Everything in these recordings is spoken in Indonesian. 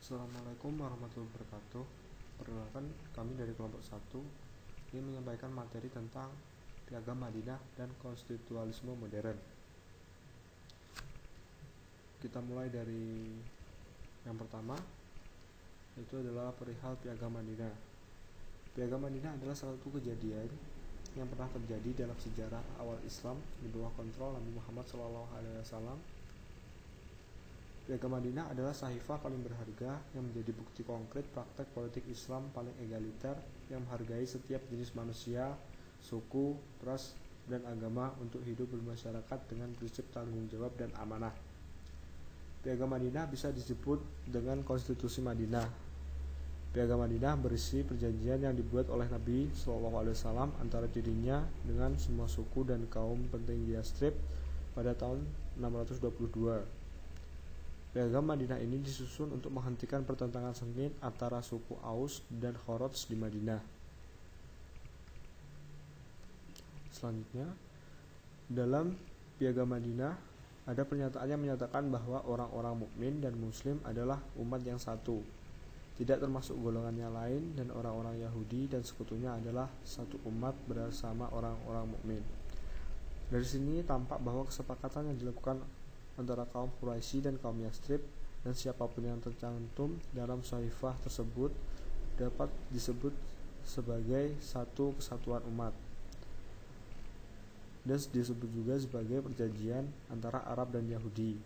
Assalamualaikum warahmatullahi wabarakatuh. Perkenalkan, kami dari kelompok 1 ingin menyampaikan materi tentang Piagam Madinah dan konstitualisme modern. Kita mulai dari yang pertama, yaitu adalah perihal Piagam Madinah. Piagam Madinah adalah salah satu kejadian yang pernah terjadi dalam sejarah awal Islam di bawah kontrol Nabi Muhammad SAW. Piagam Madinah adalah sahifah paling berharga yang menjadi bukti konkret praktek politik Islam paling egaliter yang menghargai setiap jenis manusia, suku, ras, dan agama untuk hidup bermasyarakat dengan prinsip tanggung jawab dan amanah. Piagam Madinah bisa disebut dengan Konstitusi Madinah. Piagam Madinah berisi perjanjian yang dibuat oleh Nabi SAW antara dirinya dengan semua suku dan kaum penting di Yathrib pada tahun 622. Piagam Madinah ini disusun untuk menghentikan pertentangan sengit antara suku Aus dan Khoraj di Madinah. Selanjutnya, dalam Piagam Madinah ada pernyataan yang menyatakan bahwa orang-orang mukmin dan muslim adalah umat yang satu, tidak termasuk golongannya lain, dan orang-orang Yahudi dan sekutunya adalah satu umat bersama orang-orang mukmin. Dari sini tampak bahwa kesepakatan yang dilakukan antara kaum Quraisy dan kaum Yathrib dan siapapun yang tercantum dalam sahifah tersebut dapat disebut sebagai satu kesatuan umat, dan disebut juga sebagai perjanjian antara Arab dan Yahudi.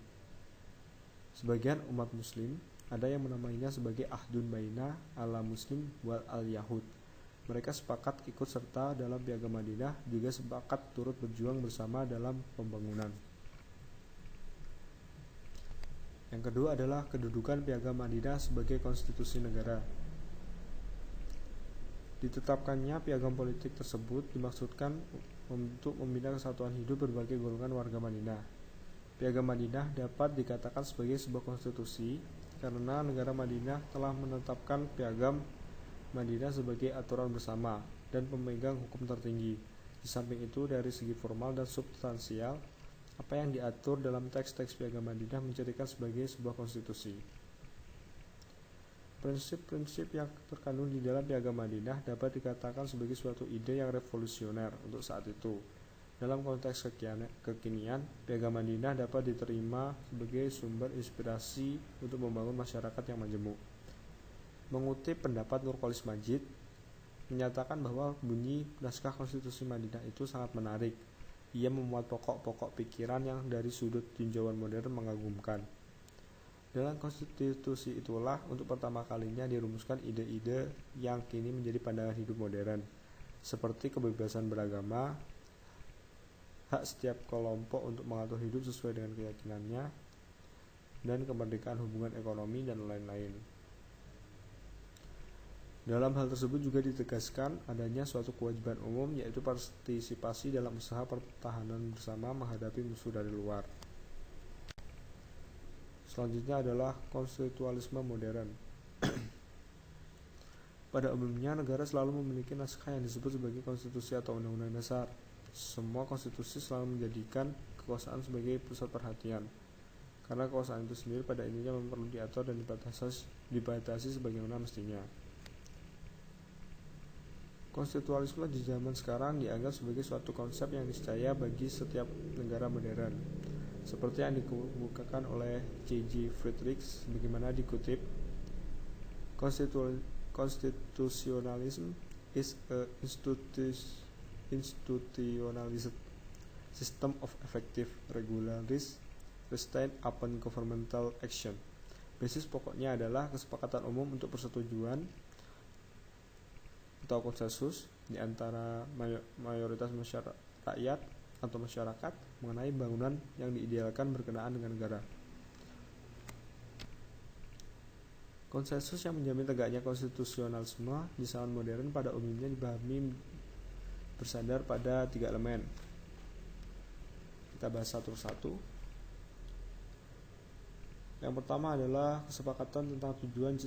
Sebagian umat muslim ada yang menamainya sebagai Ahdun Baina al-Muslim wal al-Yahud. Mereka sepakat ikut serta dalam Piagam Madinah, juga sepakat turut berjuang bersama dalam pembangunan. Yang kedua adalah kedudukan Piagam Madinah sebagai konstitusi negara. Ditetapkannya piagam politik tersebut dimaksudkan untuk membina kesatuan hidup berbagai golongan warga Madinah. Piagam Madinah dapat dikatakan sebagai sebuah konstitusi karena negara Madinah telah menetapkan Piagam Madinah sebagai aturan bersama dan pemegang hukum tertinggi. Di samping itu, dari segi formal dan substansial, apa yang diatur dalam teks-teks Piagam Madinah menjadikan sebagai sebuah konstitusi. Prinsip-prinsip yang terkandung di dalam Piagam Madinah dapat dikatakan sebagai suatu ide yang revolusioner untuk saat itu. Dalam konteks kekinian, Piagam Madinah dapat diterima sebagai sumber inspirasi untuk membangun masyarakat yang majemuk. Mengutip pendapat Nurcholis Majid, menyatakan bahwa bunyi naskah konstitusi Madinah itu sangat menarik. Ia memuat pokok-pokok pikiran yang dari sudut tinjauan modern mengagumkan. Dalam konstitusi itulah untuk pertama kalinya dirumuskan ide-ide yang kini menjadi pandangan hidup modern, seperti kebebasan beragama, hak setiap kelompok untuk mengatur hidup sesuai dengan keyakinannya, dan kemerdekaan hubungan ekonomi, dan lain-lain. Dalam hal tersebut juga ditegaskan adanya suatu kewajiban umum, yaitu partisipasi dalam usaha pertahanan bersama menghadapi musuh dari luar. Selanjutnya adalah konstitualisme modern. Pada umumnya, negara selalu memiliki naskah yang disebut sebagai konstitusi atau undang-undang dasar. Semua konstitusi selalu menjadikan kekuasaan sebagai pusat perhatian, karena kekuasaan itu sendiri pada intinya perlu diatur dan dibatasi sebagaimana mestinya. Konstitualisme di zaman sekarang dianggap sebagai suatu konsep yang niscaya bagi setiap negara modern, seperti yang dikemukakan oleh J.G. Friedrich sebagaimana dikutip, Constitutionalism is a institutionalized system of effective regularies restraint upon governmental action. Basis pokoknya adalah kesepakatan umum untuk persetujuan atau konsensus di antara mayoritas rakyat atau masyarakat mengenai bangunan yang diidealkan berkenaan dengan negara. Konsensus yang menjamin tegaknya konstitusionalisme di zaman modern pada umumnya dipahami bersandar pada 3 elemen. Kita bahas satu persatu. Yang pertama adalah kesepakatan tentang tujuan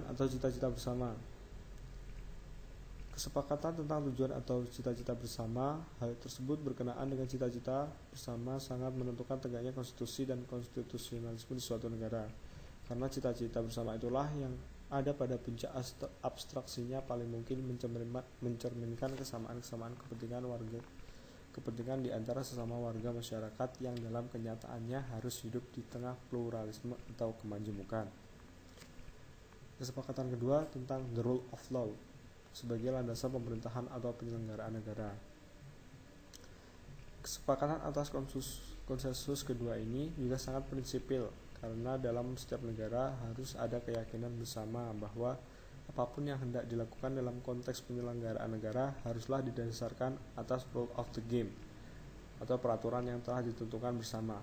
atau cita-cita bersama. Kesepakatan tentang tujuan atau cita-cita bersama, hal tersebut berkenaan dengan cita-cita bersama sangat menentukan tegaknya konstitusi dan konstitusionalisme di suatu negara. karena cita-cita bersama itulah yang ada pada puncak abstraksinya paling mungkin mencerminkan kesamaan-kesamaan kepentingan di antara sesama warga masyarakat yang dalam kenyataannya harus hidup di tengah pluralisme atau kemajemukan. Kesepakatan kedua tentang the rule of law sebagai landasan pemerintahan atau penyelenggaraan negara. Kesepakatan atas konsensus kedua ini juga sangat prinsipil, karena dalam setiap negara harus ada keyakinan bersama bahwa apapun yang hendak dilakukan dalam konteks penyelenggaraan negara haruslah didasarkan atas rule of the game atau peraturan yang telah ditentukan bersama.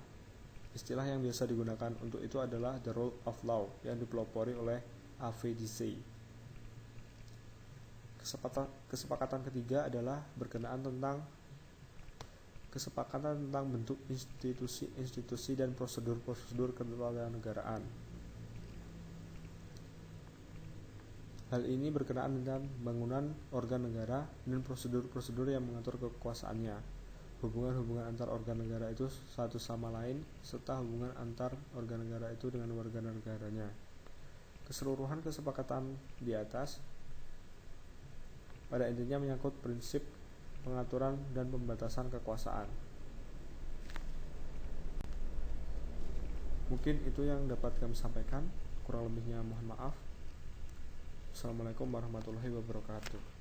Istilah yang biasa digunakan untuk itu adalah the rule of law yang dipelopori oleh AVDC. Kesepakatan ketiga adalah berkenaan tentang kesepakatan tentang bentuk institusi dan prosedur ketatanegaraan. Hal ini berkenaan dengan bangunan organ negara dan prosedur-prosedur yang mengatur kekuasaannya, hubungan-hubungan antar organ negara itu satu sama lain, serta hubungan antar organ negara itu dengan warga negaranya. Keseluruhan kesepakatan di atas pada intinya menyangkut prinsip pengaturan dan pembatasan kekuasaan. Mungkin itu yang dapat kami sampaikan, kurang lebihnya mohon maaf. Assalamualaikum warahmatullahi wabarakatuh.